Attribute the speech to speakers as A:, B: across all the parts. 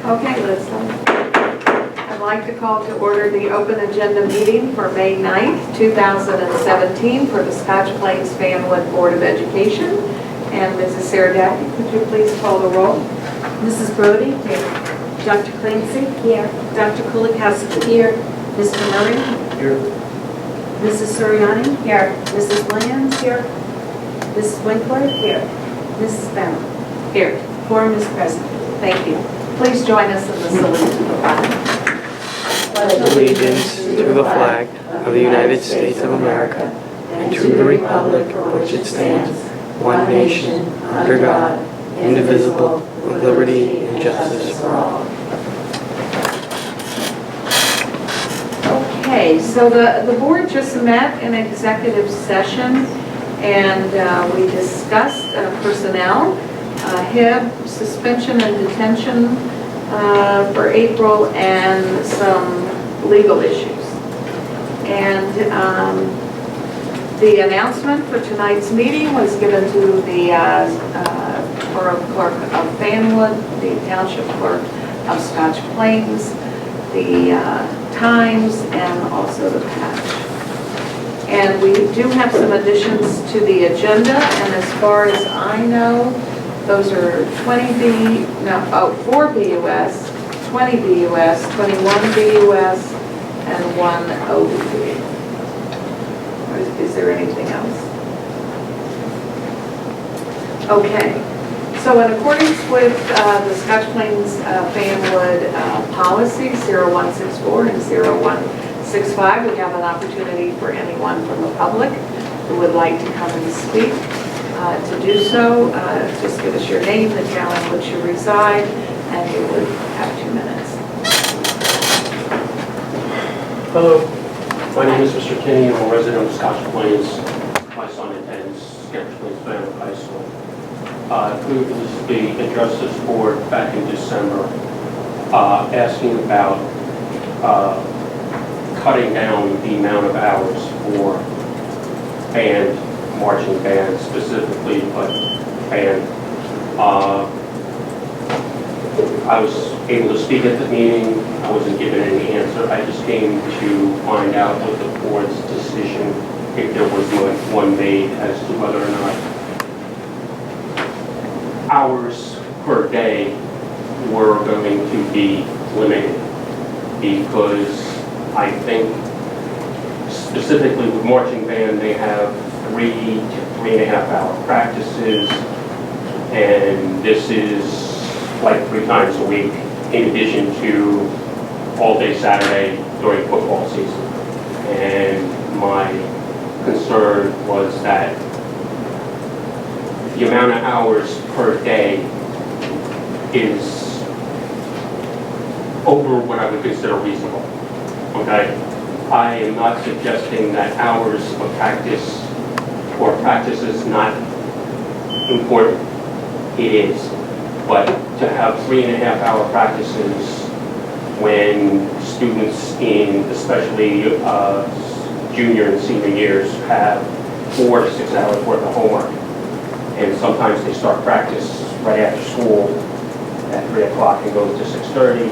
A: Okay, I'd like to call to order the open agenda meeting for May 9th, 2017 for the Scotch Plains Fanwood Board of Education. And Mrs. Sarah Daffy, could you please call the roll?
B: Mrs. Brody? Here. Dr. Clancy? Here. Dr. Kulikowski? Here. Mr. Murray?
C: Here.
B: Mrs. Soriani? Here. Mrs. Williams? Here. Mrs. Winkler? Here. Mrs. Bennett?
A: Here.
B: Quorum is present.
A: Thank you. Please join us in the salute to the flag.
C: Allegiance to the flag of the United States of America and to the republic for which it stands, one nation, under God, indivisible, with liberty and justice for all.
A: Okay, so the board just met in executive session and we discussed personnel, HIB, suspension and detention for April, and some legal issues. And the announcement for tonight's meeting was given to the Borough Clerk of Fanwood, the Township Clerk of Scotch Plains, the times, and also the patch. And we do have some additions to the agenda, and as far as I know, those are 4 BUS, 20 BUS, 21 BUS, and 1 OBB. Is there anything else? Okay. So in accordance with the Scotch Plains Fanwood policy 0164 and 0165, we have an opportunity for anyone from the public who would like to come and speak. To do so, just give us your name, the town in which you reside, and you would have 2 minutes.
D: Hello, my name is Mr. Kinney. I'm a resident of Scotch Plains. My son attends Scotch Plains Fanwood High School. I previously addressed this board back in December, asking about cutting down the amount of hours for band, marching band specifically, but band. I was able to speak at the meeting. I wasn't given any answer. I just came to find out what the board's decision, if there was one made, as to whether or not hours per day were going to be limited, because I think specifically with marching band, they have 3 to 3.5 hour practices, and this is like 3 times a week, in addition to all day Saturday during football season. And my concern was that the amount of hours per day is over what I would consider reasonable, okay? I am not suggesting that hours of practice or practice is not important. It is. But to have 3.5 hour practices when students in especially junior and senior years have 4 to 6 hours worth of homework, and sometimes they start practice right after school at 3 o'clock and goes to 6:30.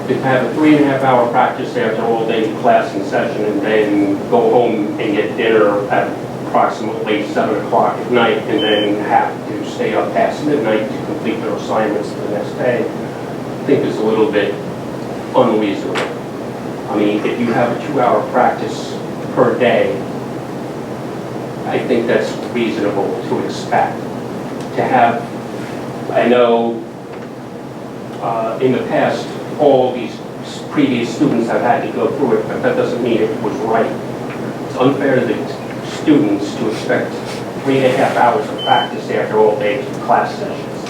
D: To have a 3.5 hour practice after all day class and session, and then go home and get dinner at approximately 7 o'clock at night, and then have to stay up past midnight to complete their assignments the next day, I think is a little bit unreasonable. I mean, if you have a 2-hour practice per day, I think that's reasonable to expect. To have, I know in the past, all these previous students have had to go through it, but that doesn't mean it was right. It's unfair to the students to expect 3.5 hours of practice after all day class sessions.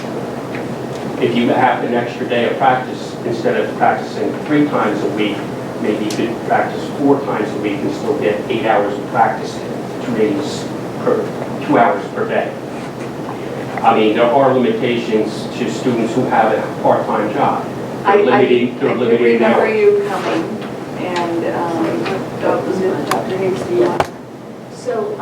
D: If you have an extra day of practice, instead of practicing 3 times a week, maybe you could practice 4 times a week and still get 8 hours of practice in 2 hours per day. I mean, there are limitations to students who have a part-time job.
A: I
D: limiting
A: remember
D: hours.
A: you coming, and Dr. Higgs, do you want?
B: So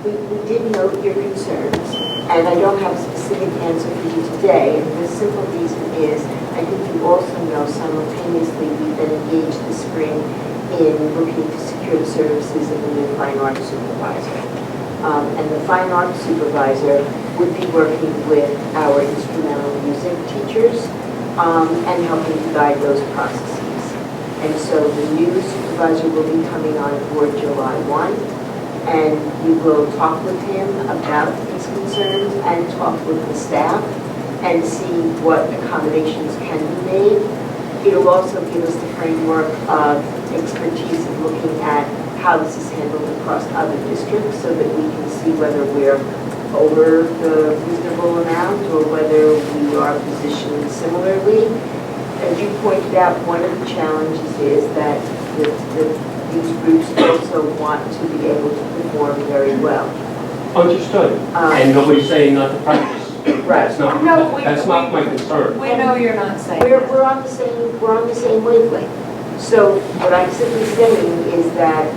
B: we did note your concerns,
E: And I don't have a specific answer for you today, and the simple reason is, I think you also know simultaneously we've been engaged this spring in looking to secure the services of the new fine arts supervisor. And the fine arts supervisor would be working with our instrumental music teachers and helping to guide those processes. And so the new supervisor will be coming on board July 1, and we will talk with him about these concerns and talk with the staff and see what accommodations can be made. It'll also give us the framework of expertise of looking at how this is handled across other districts so that we can see whether we're over the reasonable amount or whether we are positioned similarly. As you pointed out, one of the challenges is that these groups also want to be able to perform very well.
D: Understood. And nobody's saying not to practice.
E: Right.
D: That's not,
A: No,
D: that's not my concern.
A: We know you're not saying
E: We're
A: that.
E: on the same wavelength. So what I'm simply saying is that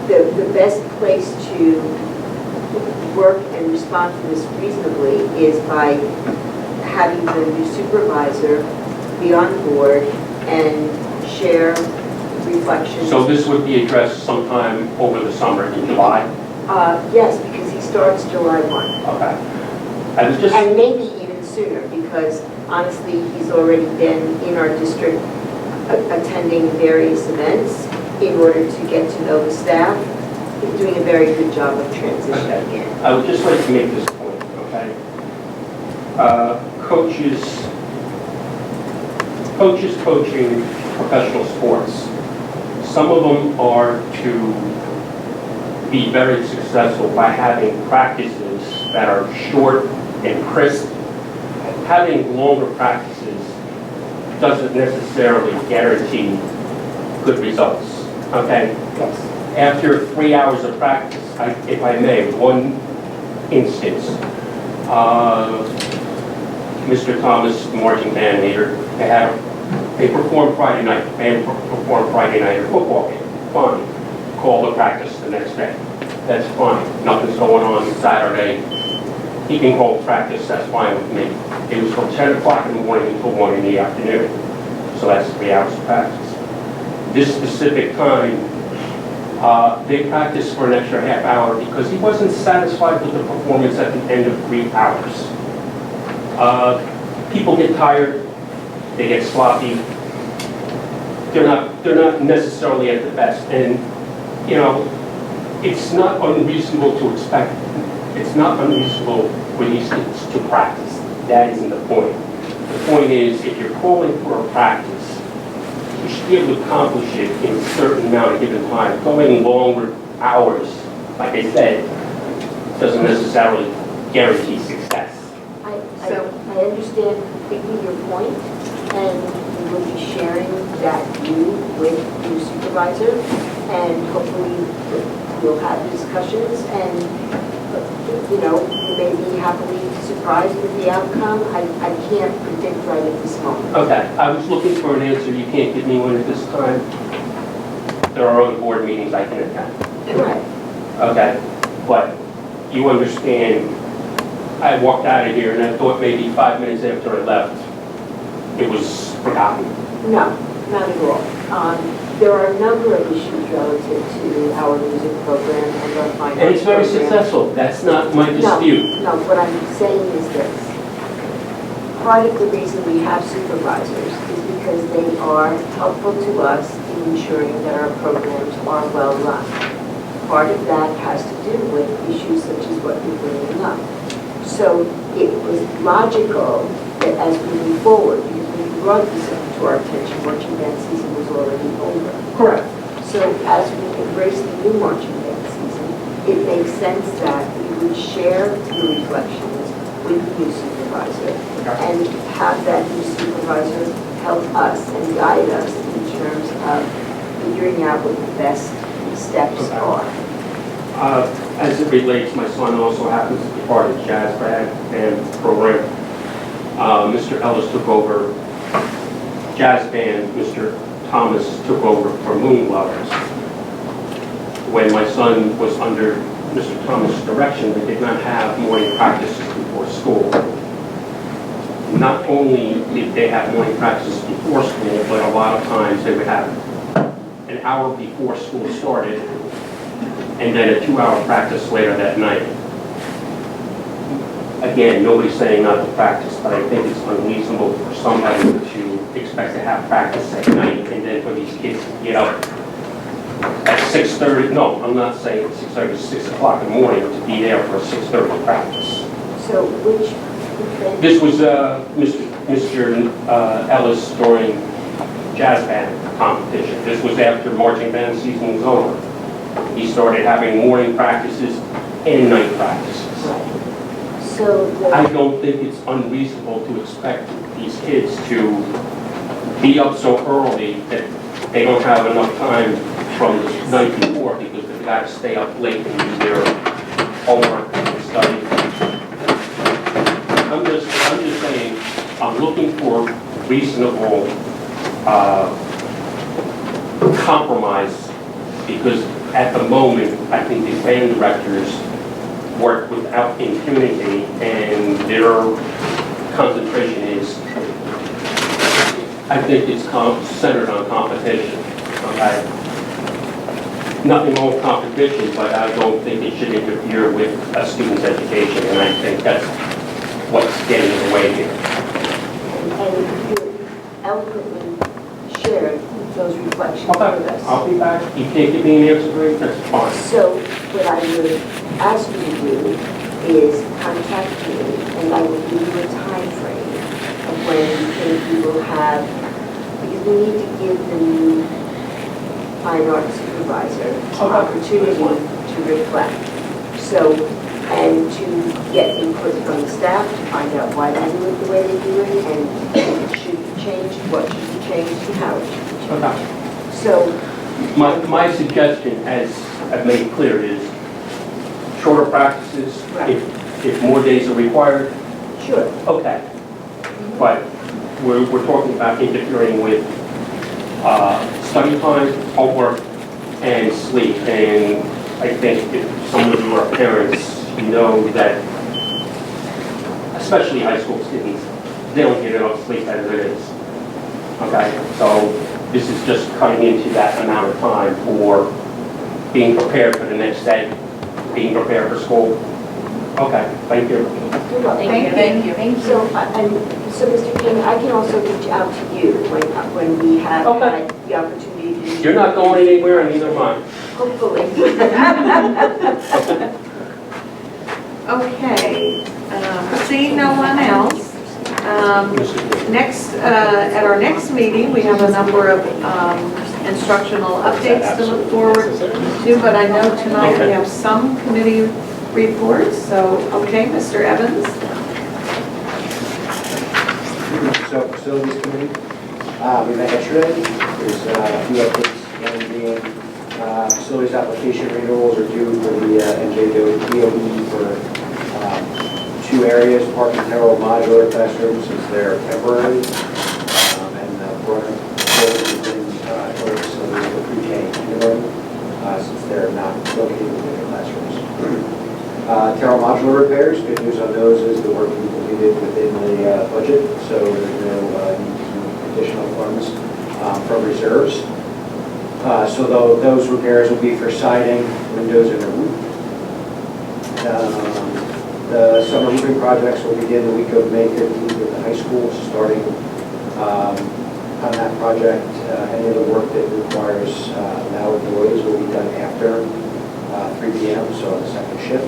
E: the best place to work and respond to this reasonably is by having the new supervisor be on board and share reflections.
D: So this would be addressed sometime over the summer in July?
E: Yes, because he starts July 1.
D: Okay. I was just,
E: And maybe even sooner, because honestly, he's already been in our district attending various events in order to get to know the staff. He's doing a very good job of transitioning in.
D: I would just like to make this point, okay? Coaches coaching professional sports, some of them are to be very successful by having practices that are short and crisp. Having longer practices doesn't necessarily guarantee good results, okay?
E: Yes.
D: After 3 hours of practice, if I may, one instance, Mr. Thomas, the marching band leader, they performed Friday night, the band performed Friday night at a football game, fine. Call the practice the next day, that's fine. Nothing's going on Saturday, he can call practice, that's fine with me. It was from 10 o'clock in the morning until 1 in the afternoon, so that's 3 hours of practice. This specific time, they practiced for an extra half hour because he wasn't satisfied with the performance at the end of 3 hours. People get tired, they get sloppy. They're not necessarily at the best, and you know, it's not unreasonable to expect. It's not unreasonable for these kids to practice. That isn't the point. The point is, if you're calling for a practice, you should be able to accomplish it in a certain amount of given time. Going longer hours, like I said, doesn't necessarily guarantee success.
E: I understand completely your point, and we will be sharing that view with your supervisor, and hopefully we'll have discussions, and you know, you may be happily surprised with the outcome. I can't predict right at this moment.
D: Okay, I was looking for an answer. You can't give me one at this time. There are other board meetings I can attend.
E: Right.
D: Okay, but you understand, I walked out of here and I thought maybe 5 minutes after I left, it was forgotten.
E: No, not at all. There are a number of issues relative to our music program and our fine arts
D: And it's very
E: program.
D: successful. That's not my dispute.
E: No, what I'm saying is this. Part of the reason we have supervisors is because they are helpful to us in ensuring that our programs are well run. Part of that has to do with issues such as what you're bringing up. So it was logical that as we move forward, because when you brought this up to our attention, marching band season was already over.
D: Correct.
E: So as we embrace the new marching band season, it makes sense that we would share the reflections with the new supervisor and have that new supervisor help us and guide us in terms of figuring out what the best steps are.
D: As it relates, my son also happens to be part of the jazz band program. Mr. Ellis took over jazz band. Mr. Thomas took over for Moon Lovers. When my son was under Mr. Thomas' direction, they did not have morning practices before school. Not only did they have morning practices before school, but a lot of times they would have an hour before school started, and then a 2-hour practice later that night. Again, nobody's saying not to practice, but I think it's unreasonable for somebody to expect to have practice at night, and then for these kids to get up at 6:30, no, I'm not saying 6:30, 6 o'clock in the morning, to be there for a 6:30 practice.
E: So which,
D: This was Mr. Ellis during jazz band competition. This was after marching band season was over. He started having morning practices and night practices.
E: so
D: I
E: the,
D: don't think it's unreasonable to expect these kids to be up so early that they don't have enough time from the night before because they've got to stay up late and do their homework and study. I'm just saying, I'm looking for reasonable compromise because at the moment, I think the band directors work without impunity and their concentration is, I think it's centered on competition. Okay? Nothing wrong with competition, but I don't think it should interfere with a student's education, and I think that's what's getting in the way here.
E: and you eloquently shared those reflections with
D: Okay,
E: us.
D: I'll be back. You can't give me an answer right, that's fine.
E: So what I would ask you to do is contact me, and I will give you a time frame of when you think you will have, because we need to give the new fine arts supervisor an opportunity to reflect. So, and to get input from the staff to find out why they do it the way they do it, and if it should be changed, what should be changed, and how it should be changed.
D: Okay.
E: So,
D: My suggestion, as I've made clear, is shorter practices.
E: Right.
D: If more days are required,
E: sure.
D: okay. But we're talking about interfering with study time, homework, and sleep. And I think if some of you are parents, you know that, especially high school students, they don't get enough sleep as it is. Okay, so this is just cutting into that amount of time for being prepared for the next day, being prepared for school. Okay, thank you.
E: You're welcome.
A: Thank you.
E: So, so Mr. King, I can also reach out to you when we have
D: Okay.
E: had the opportunity to.
D: You're not going anywhere, and neither am I.
E: Hopefully.
A: Okay, seeing no one else, next, at our next meeting, we have a number of instructional updates to look forward to, but I know tonight we have some committee reports, so, okay, Mr. Evans?
F: So facilities committee, we met yesterday. There's a few updates, one being facilities application renewals are due for the NJDOE for 2 areas, Park and Terrell modular classrooms, since they're temporary, and broader facilities for pre-K and kindergarten, since they're not located within the classrooms. Terrell modular repairs, good news on those is the work we completed within the budget, so there's no need to additional funds from reserves. So those repairs will be for siding, windows, and a roof. The summer roofing projects will begin the week of May 15th at the high school, starting on that project. Any of the work that requires loud noise will be done after 3 p.m., so on the second shift.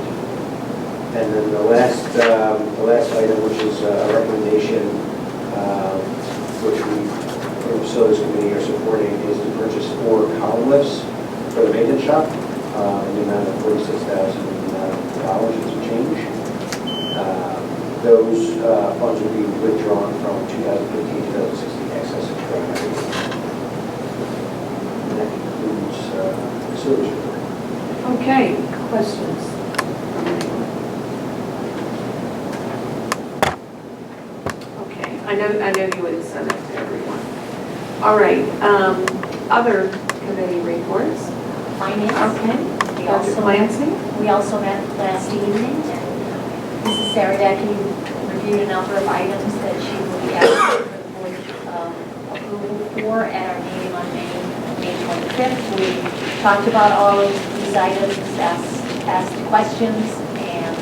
F: And then the last item, which is a recommendation, which the facilities committee are supporting, is to purchase 4 column lifts for the maintenance shop in the amount of $46,000 and some change. Those funds will be withdrawn from 2015-2016 excess appropriations. And that concludes facilities report.
A: Okay, questions? Okay, I know you would send it to everyone. All right, other committee reports?
G: Finance.
A: Okay, Dr. Clancy?
G: We also met last evening, and Mrs. Saradaki reviewed a number of items that she will be asking for the board approval for at our meeting on May 25th. We talked about all of these items, asked questions, and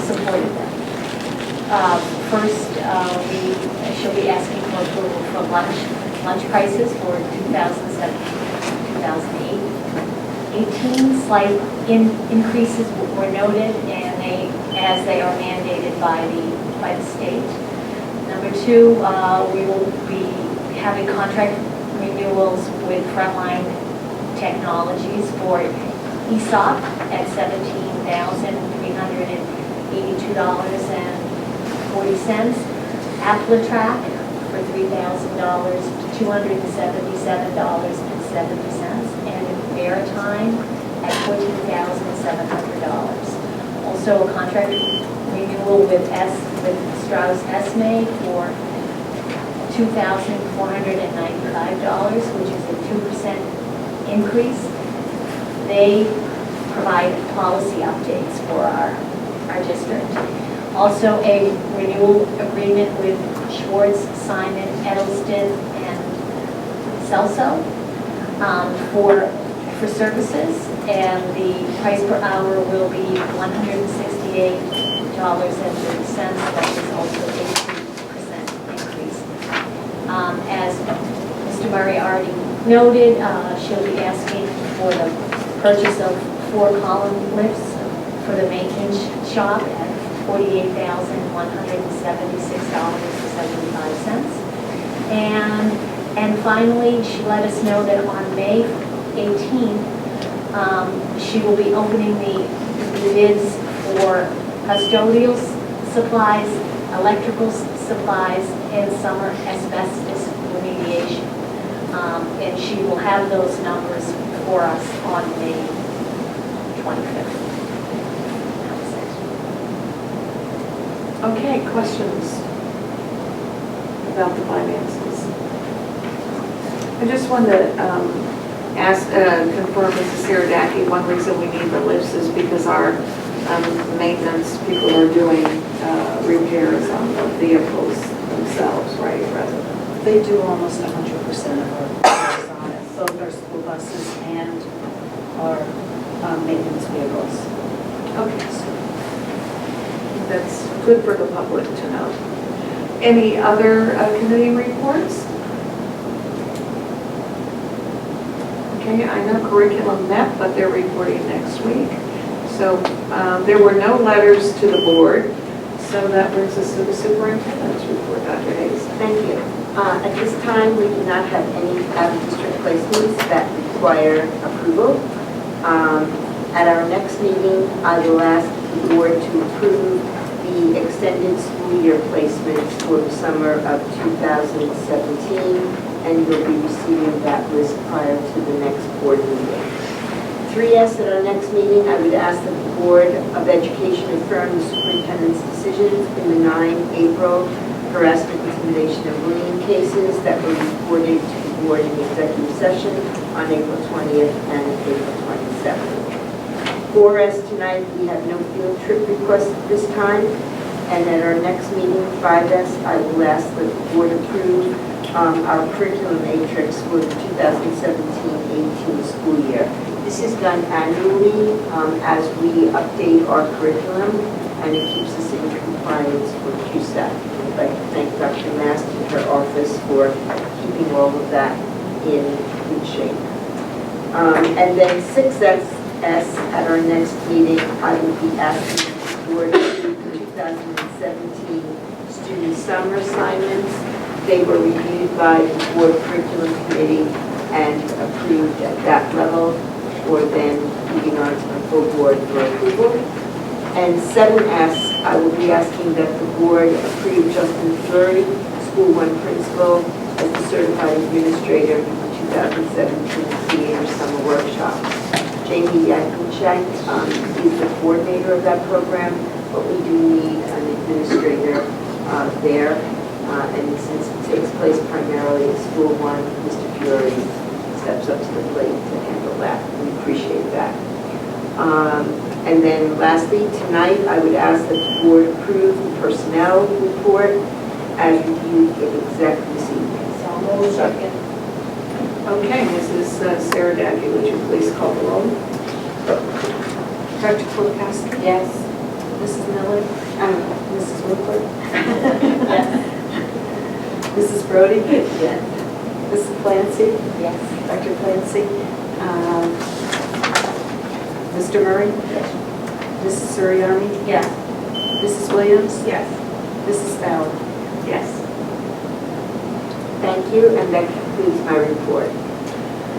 G: supported them. First, she'll be asking for approval for lunch prices for 2017-2018. Slight increases were noted, and as they are mandated by the state. Number two, we will be having contract renewals with Frontline Technologies for ESOP at $17,382.40. Applitrack for $3,000 to $277.70, and Veritime at $14,700. Also a contract renewal with Strauss Esme for $2,495, which is a 2% increase. They provide policy updates for our district. Also a renewal agreement with Schwartz, Simon, Edelston, and Celso for services, and the price per hour will be $168.30. That is also a 2% increase. As Mr. Murray already noted, she'll be asking for the purchase of 4 column lifts for the maintenance shop at $48,176.75. And finally, she let us know that on May 18th, she will be opening the bids for custodial supplies, electrical supplies, and summer asbestos remediation. And she will have those numbers for us on May 25th.
A: Okay, questions about the finances? I just wanted to confirm Mrs. Saradaki, one reason we need the lifts is because our maintenance people are doing repairs on the vehicles themselves, right, rather than...
B: They do almost 100% of our repairs on it, both our school buses and our maintenance vehicles.
A: Okay, so that's good for the public to know. Any other committee reports? Okay, I know curriculum met, but they're reporting next week. So there were no letters to the board, so that brings us to the superintendent's report, Dr. Hayes.
E: Thank you. At this time, we do not have any out-of-district placements that require approval. At our next meeting, I will ask the board to approve the extended school year placements for the summer of 2017, and you'll be receiving that list prior to the next board meeting. 3S at our next meeting, I would ask that the Board of Education affirm the superintendent's decisions in the 9 April harassment, intimidation, and bullying cases that were reported to the board in executive session on April 20th and April 27th. 4S tonight, we have no field trip requests at this time, and at our next meeting, 5S, I will ask that the board approve our curriculum matrix for the 2017-18 school year. This is done annually as we update our curriculum, and it keeps us in compliance with CUSAC. I'd like to thank Dr. Mast and her office for keeping all of that in good shape. And then 6S, at our next meeting, I will be asking the board to approve the 2017 student summer assignments. They were reviewed by the board curriculum committee and approved at that level, or then moving on to the full board for approval. And 7S, I will be asking that the board approve Justin Fleury, School 1 principal, as the certified administrator for the 2017 Theater Summer Workshop. Jamie Yakunchak is the coordinator of that program, but we do need an administrator there. And since it takes place primarily at School 1, Mr. Fleury is steps up to the plate to handle that. We appreciate that. And then lastly, tonight, I would ask that the board approve the personnel report as reviewed in exec this evening.
G: So moved. Second.
A: Okay, Mrs. Sarah Daggy, would you please call the roll?
B: Dr. Kulikowski?
G: Yes.
B: Mrs. Miller? Mrs. Winkler?
G: Yes.
B: Mrs. Brody?
E: Yes.
B: Mrs. Clancy?
G: Yes.
B: Dr. Clancy? Mr. Murray?
E: Yes.
B: Mrs. Suriani?
G: Yes.
B: Mrs. Williams?
E: Yes.
B: Mrs. Bauer?
A: Yes.
E: Thank you, and that concludes my report.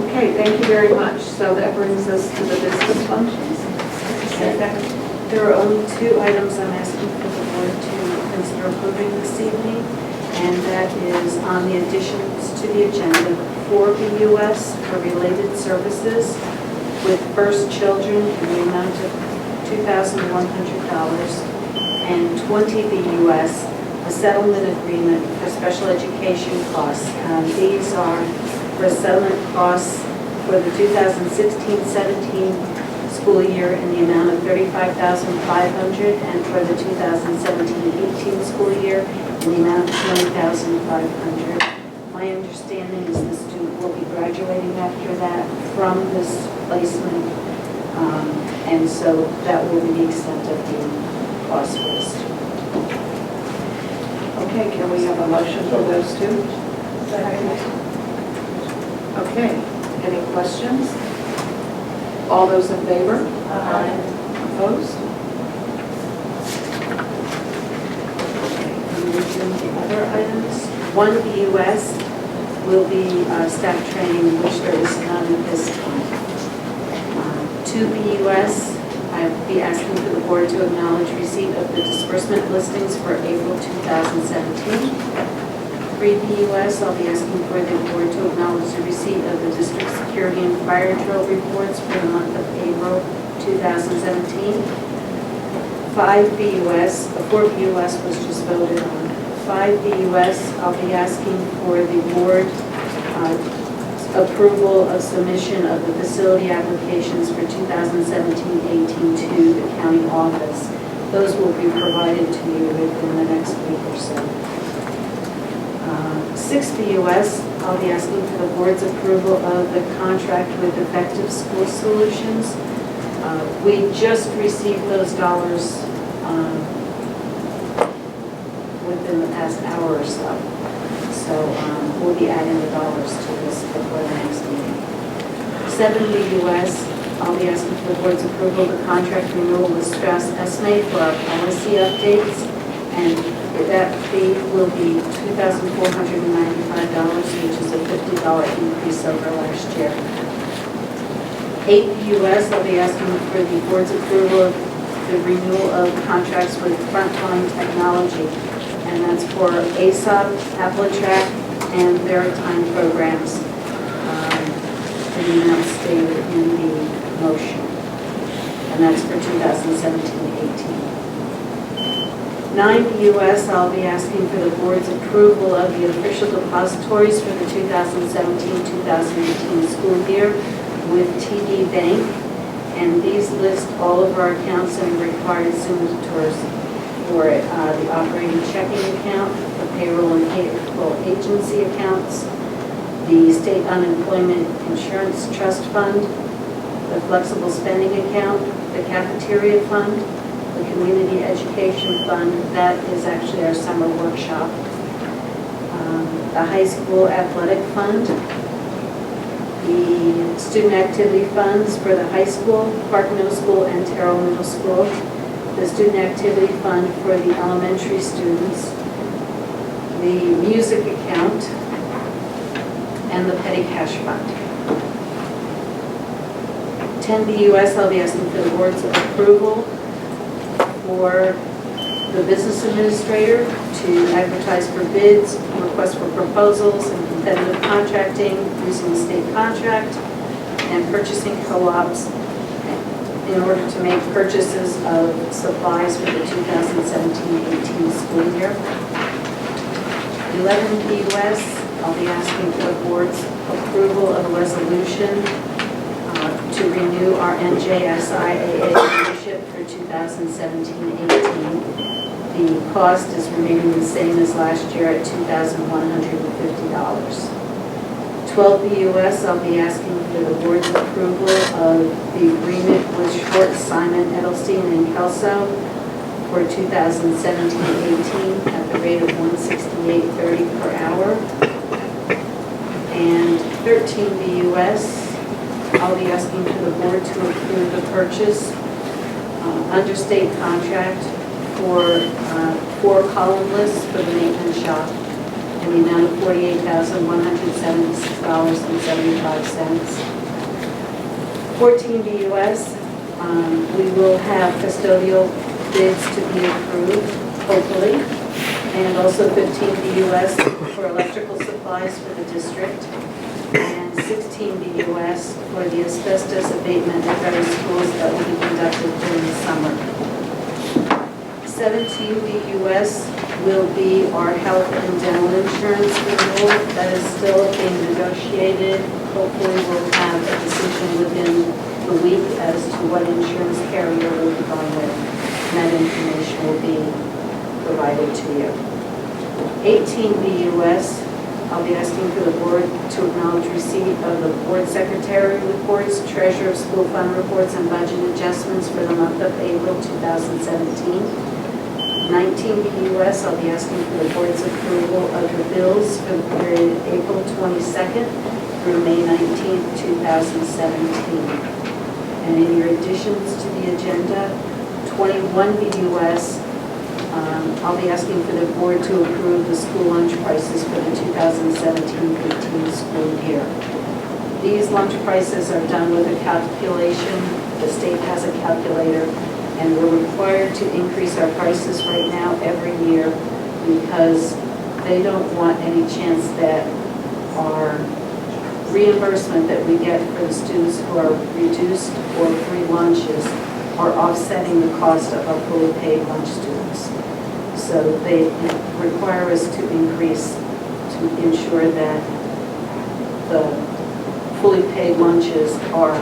A: Okay, thank you very much. So that brings us to the business functions.
B: There are only 2 items I'm asking for the board to consider approving this evening, and that is on the additions to the agenda, 4 BUS for related services with First Children in the amount of $2,100, and 20 BUS, a settlement agreement for special education costs. These are for settlement costs for the 2016-17 school year in the amount of $35,500, and for the 2017-18 school year in the amount of $20,500. My understanding is the student will be graduating after that from this placement, and so that will be the extent of the cost for the student.
A: Okay, can we have a motion for those two? Okay, any questions? All those in favor? Opposed?
B: And then the other items, 1 BUS will be staff training, which there is none at this time. 2 BUS, I'll be asking for the board to acknowledge receipt of the disbursement listings for April 2017. 3 BUS, I'll be asking for the board to acknowledge the receipt of the district security and fire drill reports for the month of April 2017. 5 BUS, 4 BUS was just voted on. 5 BUS, I'll be asking for the board approval of submission of the facility applications for 2017-18 to the county office. Those will be provided to you within the next week or so. 6 BUS, I'll be asking for the board's approval of the contract with Effective School Solutions. We just received those dollars within the past hour or so. So we'll be adding the dollars to this before the next meeting. 7 BUS, I'll be asking for the board's approval of the contract renewal with Strauss Esme for our policy updates, and that fee will be $2,495, which is a $50 increase over last year. 8 BUS, I'll be asking for the board's approval of the renewal of contracts with Frontline Technology, and that's for ASOP, Appletrack, and Veritime programs. The amount stated in the motion, and that's for 2017-18. 9 BUS, I'll be asking for the board's approval of the official depositories for the 2017-2018 school year with TD Bank, and these list all of our accounts and required signatures for it. The operating checking account, the payroll and payroll agency accounts, the state unemployment insurance trust fund, the flexible spending account, the cafeteria fund, the community education fund, that is actually our summer workshop, the high school athletic fund, the student activity funds for the high school, Park Middle School, and Terrell Middle School, the student activity fund for the elementary students, the music account, and the petty cash fund. 10 BUS, I'll be asking for the board's approval for the business administrator to advertise for bids, request for proposals, and competitive contracting using the state contract, and purchasing co-ops in order to make purchases of supplies for the 2017-18 school year. 11 BUS, I'll be asking for the board's approval of a resolution to renew our NJSIAA membership for 2017-18. The cost is remaining the same as last year at $2,150. 12 BUS, I'll be asking for the board's approval of the agreement with Schwartz, Simon, Edelstein, and Kelso for 2017-18 at the rate of $168.30 per hour. And 13 BUS, I'll be asking for the board to approve the purchase under state contract for 4 column lists for the maintenance shop in the amount of $48,176.75. 14 BUS, we will have custodial bids to be approved, hopefully, and also 15 BUS for electrical supplies for the district, and 16 BUS for the asbestos abatement at various schools that will be conducted during the summer. 17 BUS will be our health and dental insurance renewal. That is still being negotiated. Hopefully we'll have a decision within the week as to what insurance carrier we'll be going with. And that information will be provided to you. 18 BUS, I'll be asking for the board to acknowledge receipt of the board secretary reports, treasurer of school fund reports, and budget adjustments for the month of April 2017. 19 BUS, I'll be asking for the board's approval of the bills for the period April 22nd through May 19th, 2017. And in your additions to the agenda, 21 BUS, I'll be asking for the board to approve the school lunch prices for the 2017-18 school year. These lunch prices are done with a calculation. The state has a calculator, and we're required to increase our prices right now every year because they don't want any chance that our reimbursement that we get for the students who are reduced or free lunches are offsetting the cost of our fully paid lunch students. So they require us to increase to ensure that the fully paid lunches are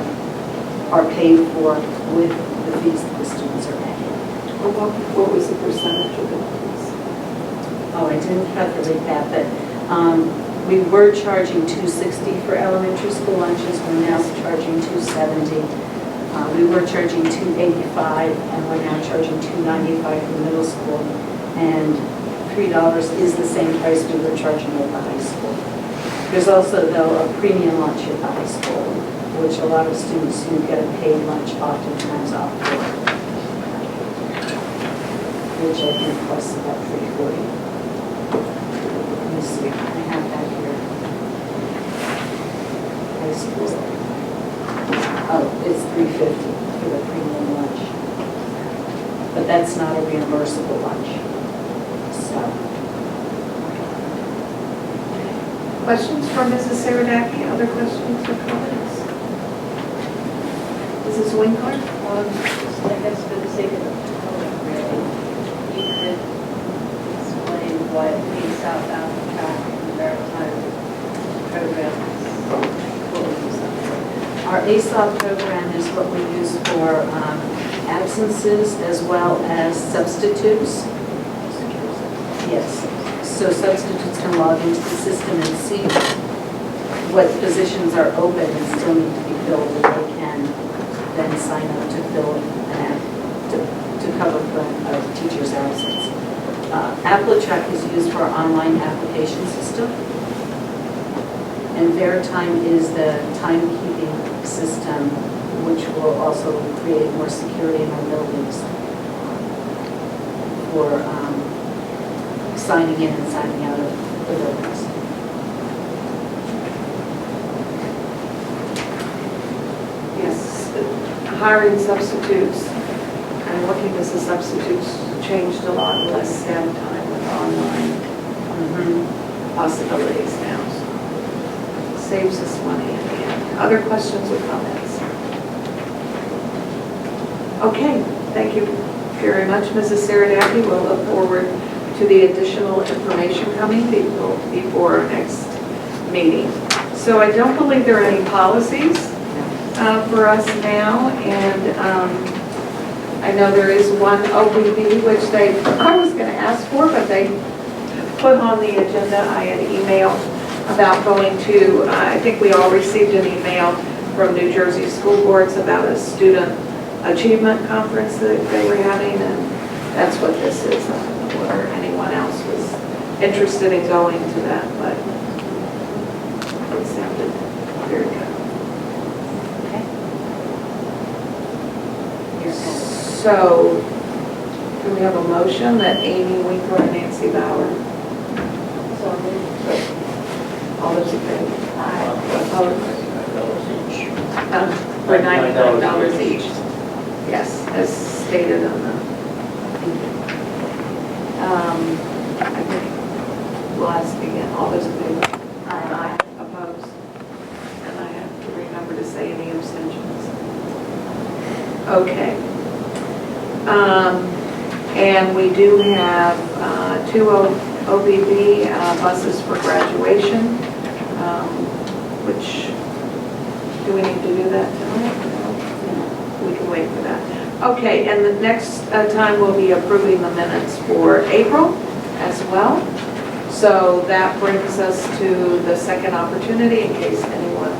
B: paid for with the fees that the students are paying.
A: What was the percentage of it, please?
B: Oh, I didn't calculate that, but we were charging $260 for elementary school lunches. We're now charging $270. We were charging $285, and we're now charging $295 for middle school. And $3 is the same price we were charging at the high school. There's also, though, a premium lunch at the high school, which a lot of students who get a paid lunch oftentimes opt for, which I think costs about $3.40. Let me see, I have that here. High school. Oh, it's $3.50 for the premium lunch. But that's not a reimbursable lunch. So.
A: Questions from Mrs. Saradaki? Other questions or comments? Mrs. Winkler?
G: Just I guess for the sake of the public, really, you could explain what the Southbound Track and Maritime program is.
B: Our ASOP program is what we use for absences as well as substitutes. Yes. So substitutes can log into the system and see what positions are open and still need to be filled, and they can then sign up to fill to cover for a teacher's absence. Appletrack is used for our online application system, and Veritime is the timekeeping system, which will also create more security in our buildings for signing in and signing out of the buildings.
A: Yes, hiring substitutes and looking as the substitutes changed a lot, less staff time with online possibilities now. So saves us money in the end. Other questions or comments? Okay, thank you very much, Mrs. Saradaki. We'll look forward to the additional information coming before our next meeting. So I don't believe there are any policies for us now, and I know there is one OBB, which I was going to ask for, but they put on the agenda. I had emailed about going to, I think we all received an email from New Jersey School Boards about a student achievement conference that they were having, and that's what this is. I don't know whether anyone else was interested in going to that, but it sounded very good. So, do we have a motion that Amy Winkler and Nancy Bauer?
G: So moved.
A: All those in favor? Opposed?
C: each.
A: For $99 each. Yes, as stated on the, I think we'll ask again, all those in favor? Aye. Opposed? And I have to remember to say any abstentions. Okay. And we do have two OBB buses for graduation, which, do we need to do that tonight? No. We can wait for that. Okay, and the next time we'll be approving the minutes for April as well. So that brings us to the second opportunity in case anyone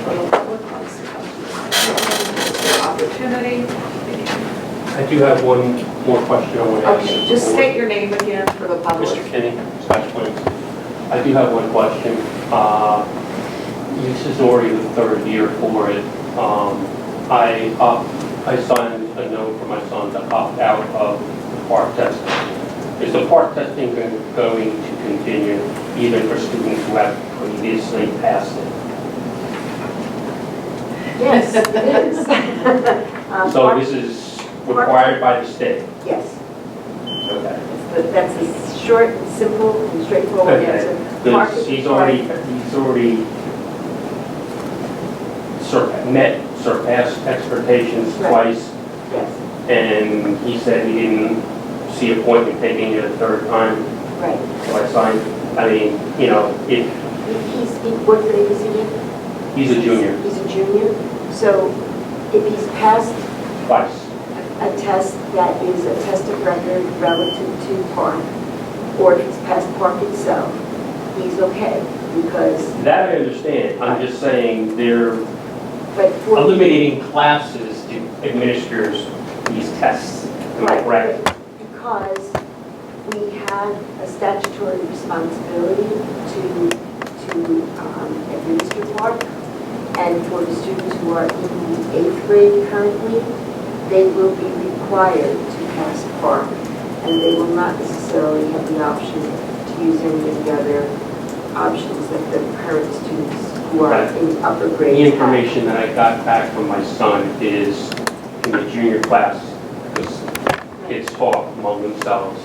A: from the public wants to come to the opportunity.
D: I do have one more question I want to ask.
A: Okay, just state your name again for the public.
D: Mr. Kinney, Scotch Plains. I do have one question. This is already the third year for it. I signed a note for my son to opt out of the park testing. Is the park testing going to continue even for students who have previously passed it?
E: Yes, it is.
D: So this is required by the state?
E: Yes,
D: Okay.
E: but that's a short and simple and straightforward
D: Okay.
E: answer. Park is
D: He's
E: required.
D: already surpassed expectations
E: Right.
D: twice,
E: Yes,
D: and he said he didn't see a point in taking it a third time,
E: right.
D: so I signed. I mean, you know, if
E: What grade is he in?
D: he's a junior,
E: He's a junior, so if he's passed
D: twice.
E: a test that is a test of record relative to park, or if he's passed park itself, he's okay, because,
D: That I understand. I'm just saying they're
E: but for...
D: eliminating classes to administers these tests. Am I correct?
E: Because we have a statutory responsibility to administer park, and for the students who are in the 8th grade currently, they will be required to pass park, and they will not necessarily have the option to use any of the other options that the current students who are in upper grades
D: The
E: have.
D: information that I got back from my son is in the junior class, because kids talk among themselves,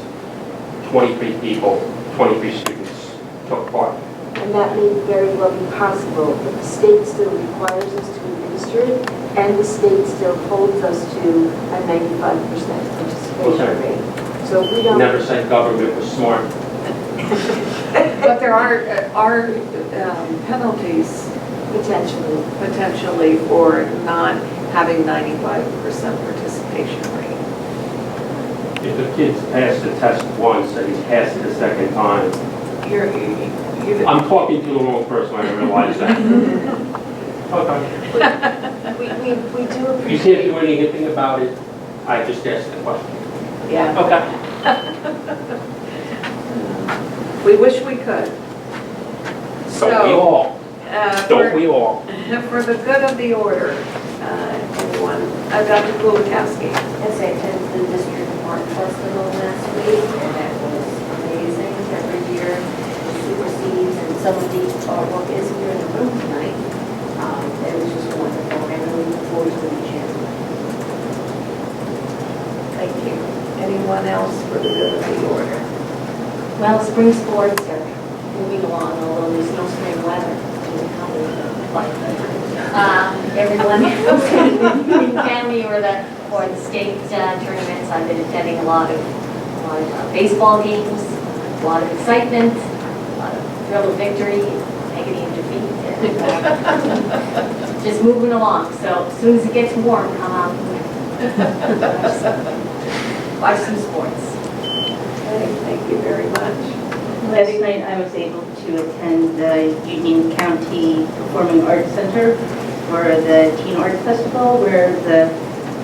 D: 23 people, 23 students took part.
E: And that may very well be possible, but the state still requires us to administer it, and the state still holds us to a 95% participation
D: Okay.
E: rate. So we don't...
D: Never said government was smart.
A: But there are penalties
E: Potentially.
A: for not having 95% participation rate.
D: If a kid's passed the test once and he's passed it a second time, I'm talking to the wrong person, I realize that. Okay.
E: We do
D: You can't
E: appreciate...
D: do anything about it, I just asked the question.
A: Yeah.
D: Okay.
A: We wish we could.
D: Don't we all? Don't
A: For
D: we all?
A: for the good of the order, anyone, Dr. Kulikowski.
G: Yes, I attended the district art festival last week, and that was amazing. Every year it supersedes, and some of the artwork is here in the room tonight. It was just wonderful, and I really look forward to the chance.
A: Thank you. Anyone else for the good of the order?
G: Well, spring sports are moving along, although there's no spring weather. Everyone in county or the state tournaments, I've been attending a lot of baseball games, a lot of excitement, a lot of thrill of victory, agony of defeat, Just moving along, so as soon as it gets warm, come out. Watch some sports.
A: Okay, thank you very much.
H: Last night, I was able to attend the Union County Performing Arts Center for the Teen Art Festival, where the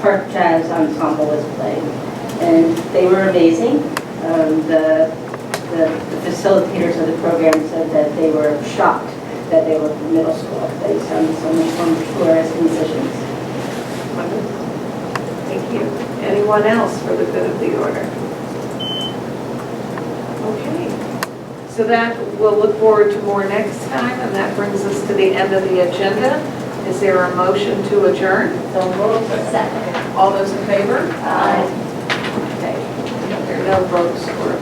H: Park Jazz Ensemble was playing. And they were amazing. The facilitators of the program said that they were shocked that they were from middle school. They sounded so much more mature as musicians.
A: Thank you. Anyone else for the good of the order? Okay. So that, we'll look forward to more next time, and that brings us to the end of the agenda. Is there a motion to adjourn?
G: So moved. Second.
A: All those in favor?
G: Aye.
A: Okay. There are no votes for